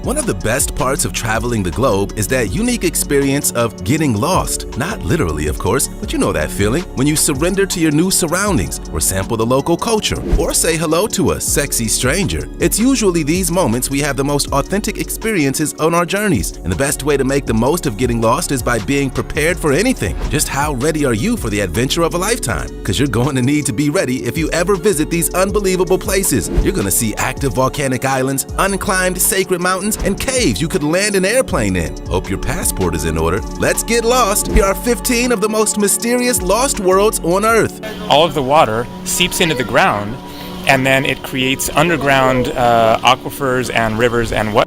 One of the best parts of traveling the globe is that unique experience of getting lost. Not literally, of course, but you know that feeling when you surrender to your new surroundings or sample the local culture or say hello to a sexy stranger. It's usually these moments we have the most authentic experiences on our journeys, and the best way to make the most of getting lost is by being prepared for anything. Just how ready are you for the adventure of a lifetime? Because you're going to need to be ready if you ever visit these unbelievable places. You're going to see active volcanic islands, unclimbed sacred mountains, and caves you could land an airplane in. Hope your passport is in order. Let's get lost. Here are 15 of the most mysterious lost worlds on Earth. All of the water seeps into the ground, and then it creates underground aquifers and rivers and what?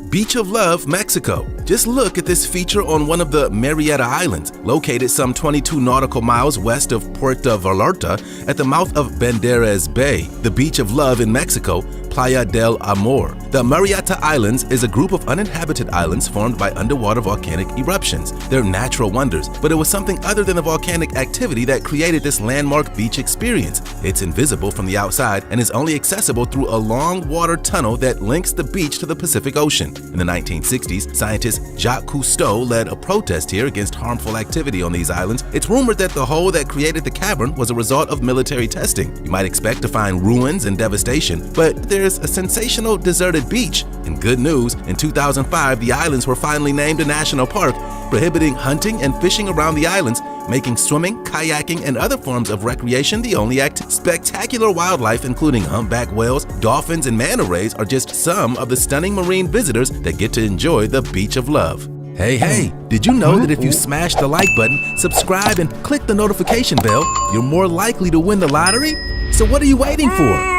Beach of Love, Mexico. Just look at this feature on one of the Marietta Islands, located some 22 nautical miles west of Puerto Vallarta at the mouth of Banderas Bay. The Beach of Love in Mexico, Playa del Amor. The Marietta Islands is a group of uninhabited islands formed by underwater volcanic eruptions. They're natural wonders, but it was something other than the volcanic activity that created this landmark beach experience. It's invisible from the outside and is only accessible through a long water tunnel that links the beach to the Pacific Ocean. In the 1960s, scientist Jacques Cousteau led a protest here against harmful activity on these islands. It's rumored that the hole that created the cavern was a result of military testing. You might expect to find ruins and devastation, but there's a sensational deserted beach. And good news, in 2005, the islands were finally named a national park, prohibiting hunting and fishing around the islands, making swimming, kayaking, and other forms of recreation the only active. Spectacular wildlife, including humpback whales, dolphins, and manta rays, are just some of the stunning marine visitors that get to enjoy the Beach of Love. Hey, did you know that if you smash the like button, subscribe, and click the notification bell, you're more likely to win the lottery? So what are you waiting for?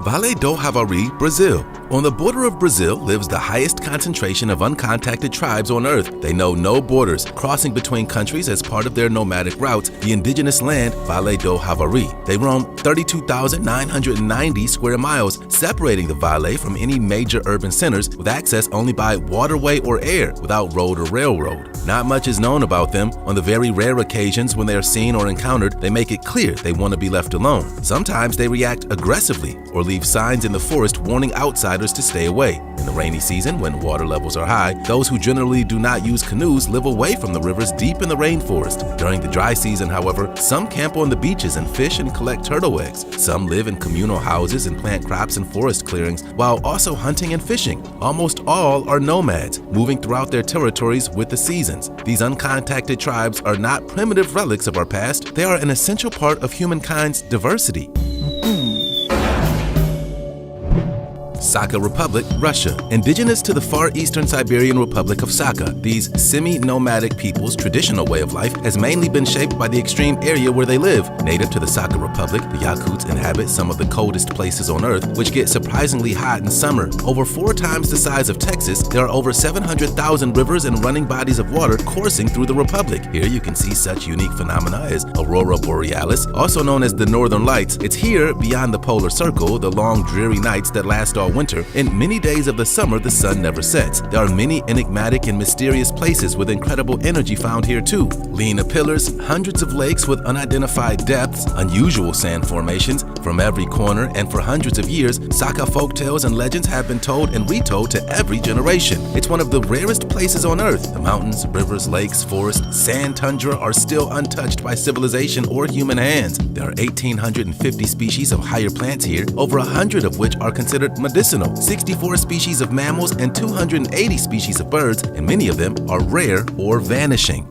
Vale do Javari, Brazil. On the border of Brazil lives the highest concentration of uncontacted tribes on Earth. They know no borders, crossing between countries as part of their nomadic routes, the indigenous land Vale do Javari. They roam 32,990 square miles, separating the Vale from any major urban centers, with access only by waterway or air, without road or railroad. Not much is known about them. On the very rare occasions when they are seen or encountered, they make it clear they want to be left alone. Sometimes they react aggressively or leave signs in the forest warning outsiders to stay away. In the rainy season, when water levels are high, those who generally do not use canoes live away from the rivers deep in the rainforest. During the dry season, however, some camp on the beaches and fish and collect turtle eggs. Some live in communal houses and plant crops in forest clearings, while also hunting and fishing. Almost all are nomads, moving throughout their territories with the seasons. These uncontacted tribes are not primitive relics of our past. They are an essential part of humankind's diversity. Sakha Republic, Russia. Indigenous to the far eastern Siberian Republic of Sakha, these semi-nomadic people's traditional way of life has mainly been shaped by the extreme area where they live. Native to the Sakha Republic, the Yakuts inhabit some of the coldest places on Earth, which get surprisingly hot in summer. Over 4 times the size of Texas, there are over 700,000 rivers and running bodies of water coursing through the republic. Here you can see such unique phenomena as Aurora Borealis, also known as the Northern Lights. It's here, beyond the polar circle, the long dreary nights that last all winter, and many days of the summer the sun never sets. There are many enigmatic and mysterious places with incredible energy found here too. Liana pillars, hundreds of lakes with unidentified depths, unusual sand formations from every corner, and for hundreds of years, Sakha folktales and legends have been told and retold to every generation. It's one of the rarest places on Earth. The mountains, rivers, lakes, forests, sand, tundra are still untouched by civilization or human hands. There are 1,850 species of higher plants here, over 100 of which are considered medicinal, 64 species of mammals, and 280 species of birds, and many of them are rare or vanishing.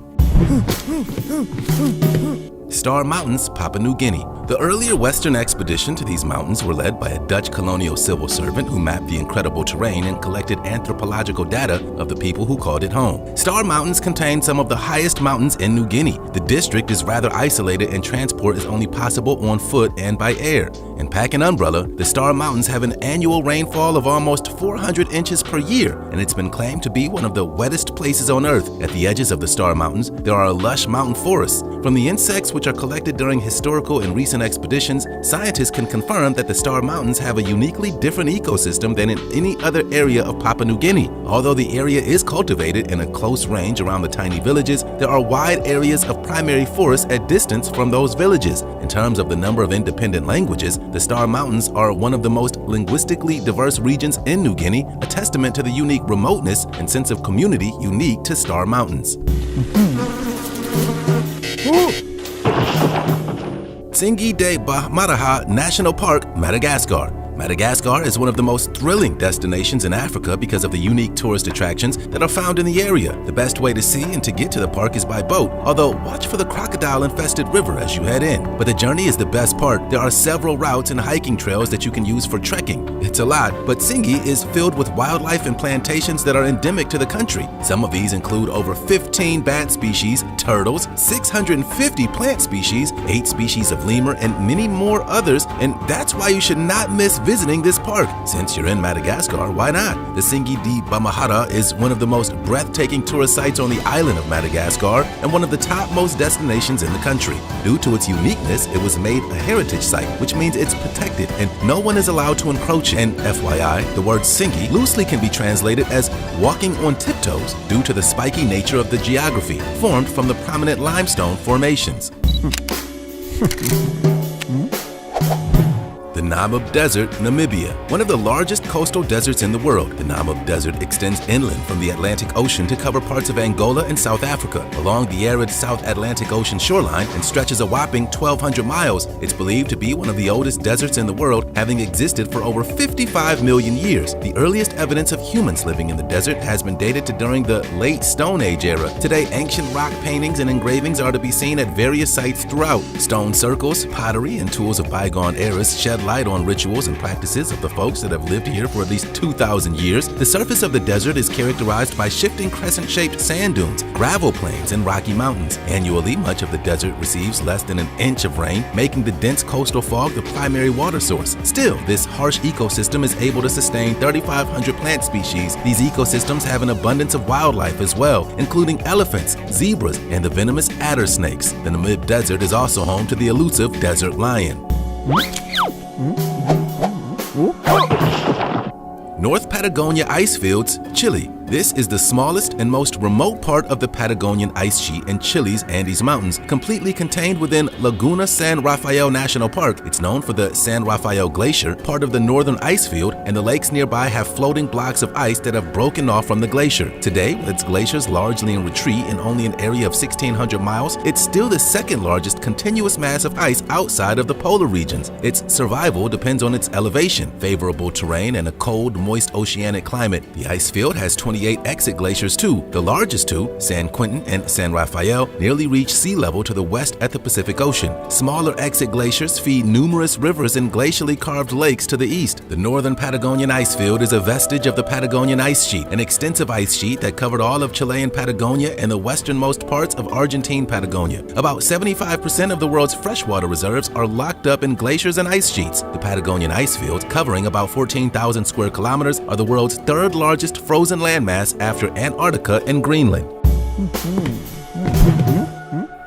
Star Mountains, Papua New Guinea. The earlier Western expedition to these mountains were led by a Dutch colonial civil servant who mapped the incredible terrain and collected anthropological data of the people who called it home. Star Mountains contain some of the highest mountains in New Guinea. The district is rather isolated and transport is only possible on foot and by air. and pack an umbrella. The Star Mountains have an annual rainfall of almost 400 inches per year, and it's been claimed to be one of the wettest places on Earth. At the edges of the Star Mountains, there are lush mountain forests. From the insects which are collected during historical and recent expeditions, scientists can confirm that the Star Mountains have a uniquely different ecosystem than in any other area of Papua New Guinea. Although the area is cultivated in a close range around the tiny villages, there are wide areas of primary forest at distance from those villages. In terms of the number of independent languages, the Star Mountains are one of the most linguistically diverse regions in New Guinea, a testament to the unique remoteness and sense of community unique to Star Mountains. Tsingy de Bahmaraha National Park, Madagascar. Madagascar is one of the most thrilling destinations in Africa because of the unique tourist attractions that are found in the area. The best way to see and to get to the park is by boat, although watch for the crocodile-infested river as you head in. But the journey is the best part. There are several routes and hiking trails that you can use for trekking. It's a lot, but Tsingy is filled with wildlife and plantations that are endemic to the country. Some of these include over 15 bat species, turtles, 650 plant species, 8 species of lemur, and many more others, and that's why you should not miss visiting this park. Since you're in Madagascar, why not? The Tsingy de Bahmaraha is one of the most breathtaking tourist sites on the island of Madagascar and one of the topmost destinations in the country. Due to its uniqueness, it was made a heritage site, which means it's protected and no one is allowed to encroach. And FYI, the word Tsingy loosely can be translated as walking on tiptoes due to the spiky nature of the geography formed from the prominent limestone formations. The Namib Desert, Namibia. One of the largest coastal deserts in the world, the Namib Desert extends inland from the Atlantic Ocean to cover parts of Angola and South Africa, along the arid South Atlantic Ocean shoreline, and stretches a whopping 1,200 miles. It's believed to be one of the oldest deserts in the world, having existed for over 55 million years. The earliest evidence of humans living in the desert has been dated to during the late Stone Age era. Today, ancient rock paintings and engravings are to be seen at various sites throughout. Stone circles, pottery, and tools of bygone eras shed light on rituals and practices of the folks that have lived here for at least 2,000 years. The surface of the desert is characterized by shifting crescent-shaped sand dunes, gravel plains, and rocky mountains. Annually, much of the desert receives less than an inch of rain, making the dense coastal fog the primary water source. Still, this harsh ecosystem is able to sustain 3,500 plant species. These ecosystems have an abundance of wildlife as well, including elephants, zebras, and the venomous adder snakes. The Namib Desert is also home to the elusive desert lion. North Patagonia ice fields, Chile. This is the smallest and most remote part of the Patagonian ice sheet in Chile's Andes Mountains, completely contained within Laguna San Rafael National Park. It's known for the San Rafael Glacier, part of the northern ice field, and the lakes nearby have floating blocks of ice that have broken off from the glacier. Today, with its glaciers largely in retreat in only an area of 1,600 miles, it's still the second largest continuous mass of ice outside of the polar regions. Its survival depends on its elevation, favorable terrain, and a cold, moist oceanic climate. The ice field has 28 exit glaciers too. The largest two, San Quentin and San Rafael, nearly reach sea level to the west at the Pacific Ocean. Smaller exit glaciers feed numerous rivers and glacially carved lakes to the east. The northern Patagonian ice field is a vestige of the Patagonian ice sheet, an extensive ice sheet that covered all of Chilean Patagonia and the westernmost parts of Argentine Patagonia. About 75% of the world's freshwater reserves are locked up in glaciers and ice sheets. The Patagonian ice fields, covering about 14,000 square kilometers, are the world's third largest frozen landmass after Antarctica and Greenland.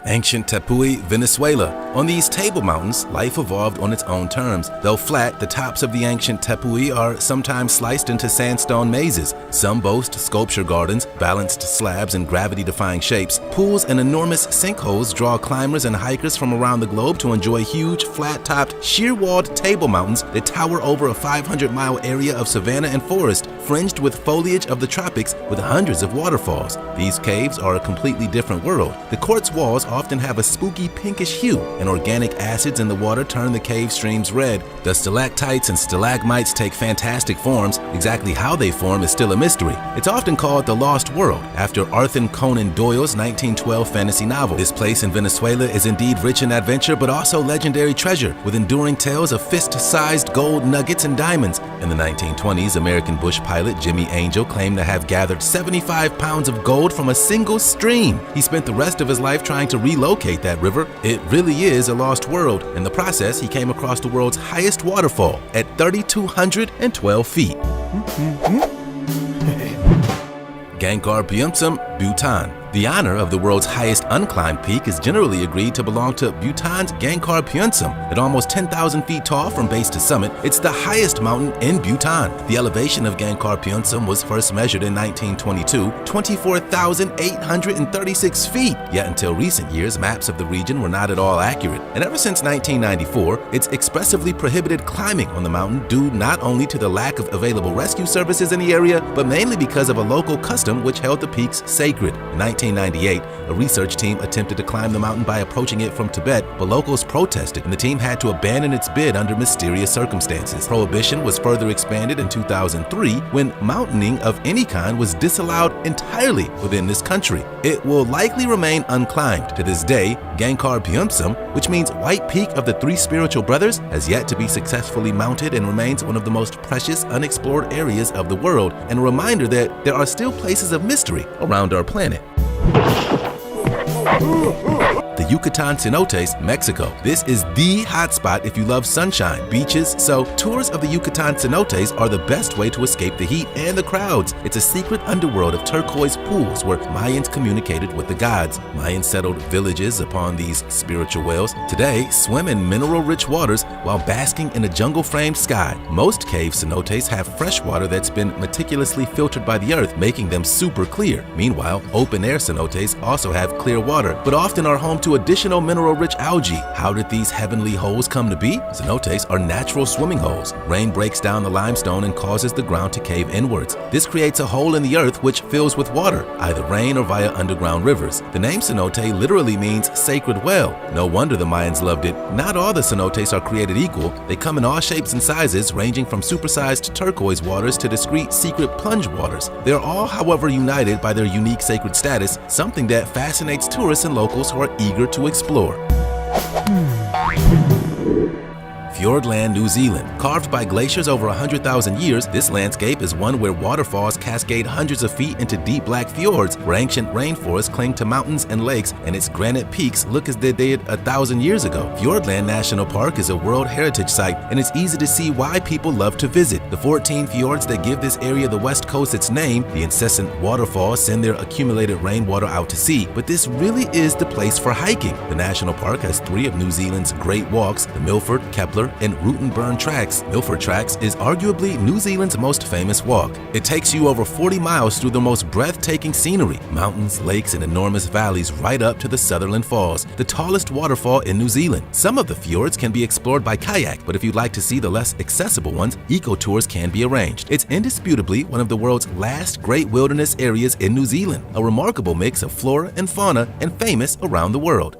Ancient Tepui, Venezuela. On these table mountains, life evolved on its own terms. Though flat, the tops of the ancient Tepui are sometimes sliced into sandstone mazes. Some boast sculpture gardens, balanced slabs, and gravity-defying shapes. Pools and enormous sinkholes draw climbers and hikers from around the globe to enjoy huge, flat-topped, sheer-walled table mountains that tower over a 500-mile area of savanna and forest, fringed with foliage of the tropics with hundreds of waterfalls. These caves are a completely different world. The quartz walls often have a spooky pinkish hue, and organic acids in the water turn the cave streams red. The stalactites and stalagmites take fantastic forms. Exactly how they form is still a mystery. It's often called the Lost World, after Arthur Conan Doyle's 1912 fantasy novel. This place in Venezuela is indeed rich in adventure, but also legendary treasure, with enduring tales of fist-sized gold nuggets and diamonds. In the 1920s, American bush pilot Jimmy Angel claimed to have gathered 75 pounds of gold from a single stream. He spent the rest of his life trying to relocate that river, it really is a lost world. In the process, he came across the world's highest waterfall at 3,212 feet. Gangkar Byeomseum, Bhutan. The honor of the world's highest unclimbed peak is generally agreed to belong to Bhutan's Gangkar Byeomseum. At almost 10,000 feet tall from base to summit, it's the highest mountain in Bhutan. The elevation of Gangkar Byeomseum was first measured in 1922, 24,836 feet. Yet until recent years, maps of the region were not at all accurate. And ever since 1994, it's expressively prohibited climbing on the mountain due not only to the lack of available rescue services in the area, but mainly because of a local custom which held the peaks sacred. In 1998, a research team attempted to climb the mountain by approaching it from Tibet, but locals protested and the team had to abandon its bid under mysterious circumstances. Prohibition was further expanded in 2003 when mountaineering of any kind was disallowed entirely within this country. It will likely remain unclimbed. To this day, Gangkar Byeomseum, which means White Peak of the Three Spiritual Brothers, has yet to be successfully mounted and remains one of the most precious unexplored areas of the world, and a reminder that there are still places of mystery around our planet. The Yucatan Cenotes, Mexico. This is the hotspot if you love sunshine, beaches, so tours of the Yucatan Cenotes are the best way to escape the heat and the crowds. It's a secret underworld of turquoise pools where Mayans communicated with the gods. Mayans settled villages upon these spiritual wells. Today, swim in mineral-rich waters while basking in a jungle-framed sky. Most cave cenotes have fresh water that's been meticulously filtered by the earth, making them super clear. Meanwhile, open-air cenotes also have clear water, but often are home to additional mineral-rich algae. How did these heavenly holes come to be? Cenotes are natural swimming holes. Rain breaks down the limestone and causes the ground to cave inwards. This creates a hole in the earth which fills with water, either rain or via underground rivers. The name cenote literally means sacred well. No wonder the Mayans loved it. Not all the cenotes are created equal. They come in all shapes and sizes, ranging from supersized turquoise waters to discreet secret plunge waters. They're all, however, united by their unique sacred status, something that fascinates tourists and locals who are eager to explore. Fiordland, New Zealand. Carved by glaciers over 100,000 years, this landscape is one where waterfalls cascade hundreds of feet into deep black fjords, where ancient rainforests cling to mountains and lakes, and its granite peaks look as they did 1,000 years ago. Fiordland National Park is a World Heritage Site, and it's easy to see why people love to visit. The 14 fjords that give this area the West Coast its name, the incessant waterfalls send their accumulated rainwater out to sea, but this really is the place for hiking. The national park has 3 of New Zealand's great walks, the Milford, Kepler, and Rutenburn Tracks. Milford Tracks is arguably New Zealand's most famous walk. It takes you over 40 miles through the most breathtaking scenery, mountains, lakes, and enormous valleys right up to the Sutherland Falls, the tallest waterfall in New Zealand. Some of the fjords can be explored by kayak, but if you'd like to see the less accessible ones, eco-tours can be arranged. It's indisputably one of the world's last great wilderness areas in New Zealand, a remarkable mix of flora and fauna and famous around the world.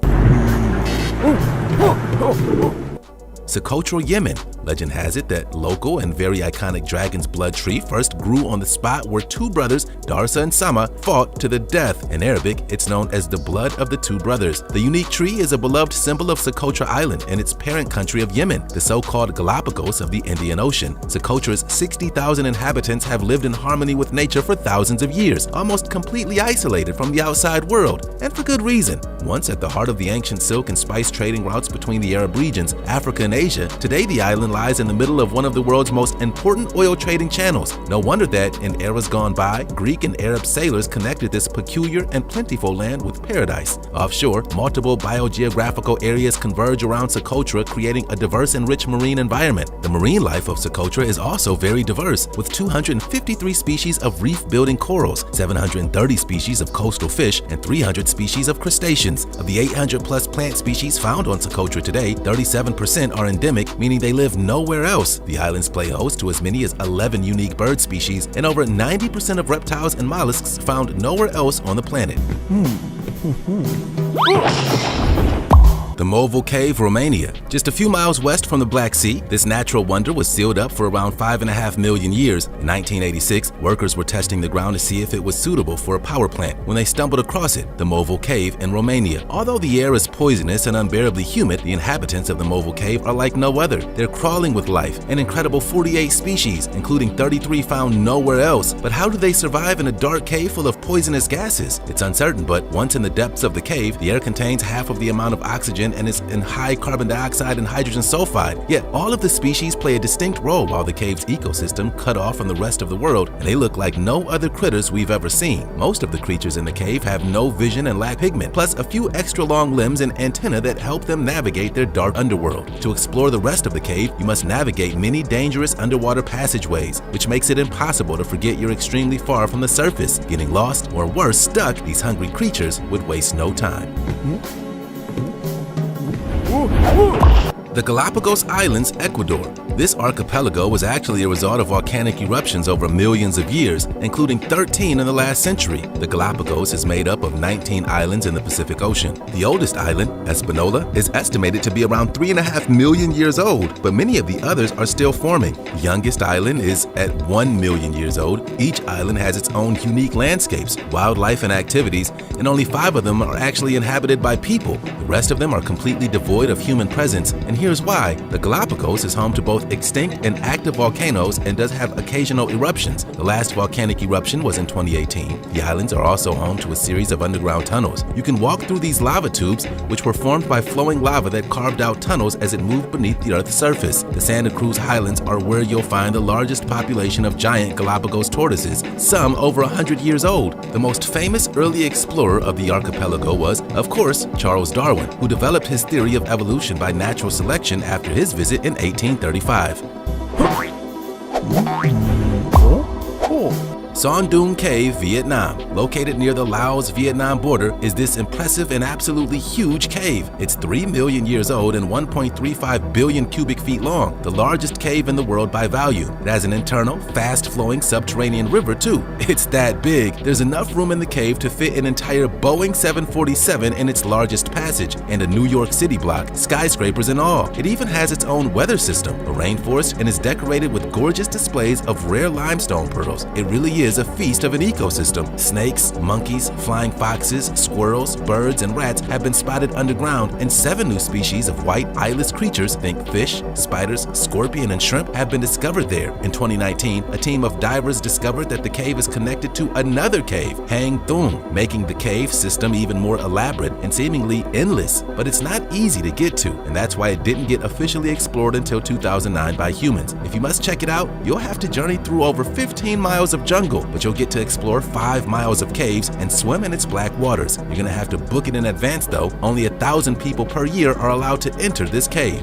Socotra, Yemen. Legend has it that local and very iconic dragon's blood tree first grew on the spot where 2 brothers, Darsa and Sama, fought to the death. In Arabic, it's known as the blood of the 2 brothers. The unique tree is a beloved symbol of Socotra Island and its parent country of Yemen, the so-called Galapagos of the Indian Ocean. Socotra's 60,000 inhabitants have lived in harmony with nature for thousands of years, almost completely isolated from the outside world, and for good reason. Once at the heart of the ancient silk and spice trading routes between the Arab regions, Africa and Asia, today the island lies in the middle of one of the world's most important oil trading channels. No wonder that, in eras gone by, Greek and Arab sailors connected this peculiar and plentiful land with paradise. Offshore, multiple biogeographical areas converge around Socotra, creating a diverse and rich marine environment. The marine life of Socotra is also very diverse, with 253 species of reef-building corals, 730 species of coastal fish, and 300 species of crustaceans. Of the 800-plus plant species found on Socotra today, 37% are endemic, meaning they live nowhere else. The islands play host to as many as 11 unique bird species and over 90% of reptiles and mollusks found nowhere else on the planet. The Moval Cave, Romania. Just a few miles west from the Black Sea, this natural wonder was sealed up for around 5.5 million years. In 1986, workers were testing the ground to see if it was suitable for a power plant when they stumbled across it, the Moval Cave in Romania. Although the air is poisonous and unbearably humid, the inhabitants of the Moval Cave are like no other. They're crawling with life, an incredible 48 species, including 33 found nowhere else. But how do they survive in a dark cave full of poisonous gases? It's uncertain, but once in the depths of the cave, the air contains half of the amount of oxygen and is in high carbon dioxide and hydrogen sulfide. Yet all of the species play a distinct role while the cave's ecosystem cut off from the rest of the world, and they look like no other critters we've ever seen. Most of the creatures in the cave have no vision and lack pigment, plus a few extra long limbs and antennae that help them navigate their dark underworld. To explore the rest of the cave, you must navigate many dangerous underwater passageways, which makes it impossible to forget you're extremely far from the surface. Getting lost, or worse, stuck, these hungry creatures would waste no time. The Galapagos Islands, Ecuador. This archipelago was actually a result of volcanic eruptions over millions of years, including 13 in the last century. The Galapagos is made up of 19 islands in the Pacific Ocean. The oldest island, Espanola, is estimated to be around 3.5 million years old, but many of the others are still forming. The youngest island is at 1 million years old. Each island has its own unique landscapes, wildlife, and activities, and only 5 of them are actually inhabited by people. The rest of them are completely devoid of human presence, and here's why. The Galapagos is home to both extinct and active volcanoes and does have occasional eruptions. The last volcanic eruption was in 2018. The islands are also home to a series of underground tunnels. You can walk through these lava tubes, which were formed by flowing lava that carved out tunnels as it moved beneath the Earth's surface. The Santa Cruz Highlands are where you'll find the largest population of giant Galapagos tortoises, some over 100 years old. The most famous early explorer of the archipelago was, of course, Charles Darwin, who developed his theory of evolution by natural selection after his visit in 1835. Son Doong Cave, Vietnam. Located near the Laos-Vietnam border is this impressive and absolutely huge cave. It's 3 million years old and 1.35 billion cubic feet long, the largest cave in the world by volume. It has an internal, fast-flowing subterranean river too. It's that big. There's enough room in the cave to fit an entire Boeing 747 in its largest passage and a New York City block, skyscrapers and all. It even has its own weather system, a rainforest, and is decorated with gorgeous displays of rare limestone pearls. It really is a feast of an ecosystem. Snakes, monkeys, flying foxes, squirrels, birds, and rats have been spotted underground, and 7 new species of white eyeless creatures, think fish, spiders, scorpion, and shrimp, have been discovered there. In 2019, a team of divers discovered that the cave is connected to another cave, Hang Thung, making the cave system even more elaborate and seemingly endless. But it's not easy to get to, and that's why it didn't get officially explored until 2009 by humans. If you must check it out, you'll have to journey through over 15 miles of jungle, but you'll get to explore 5 miles of caves and swim in its black waters. You're gonna have to book it in advance though. Only 1,000 people per year are allowed to enter this cave.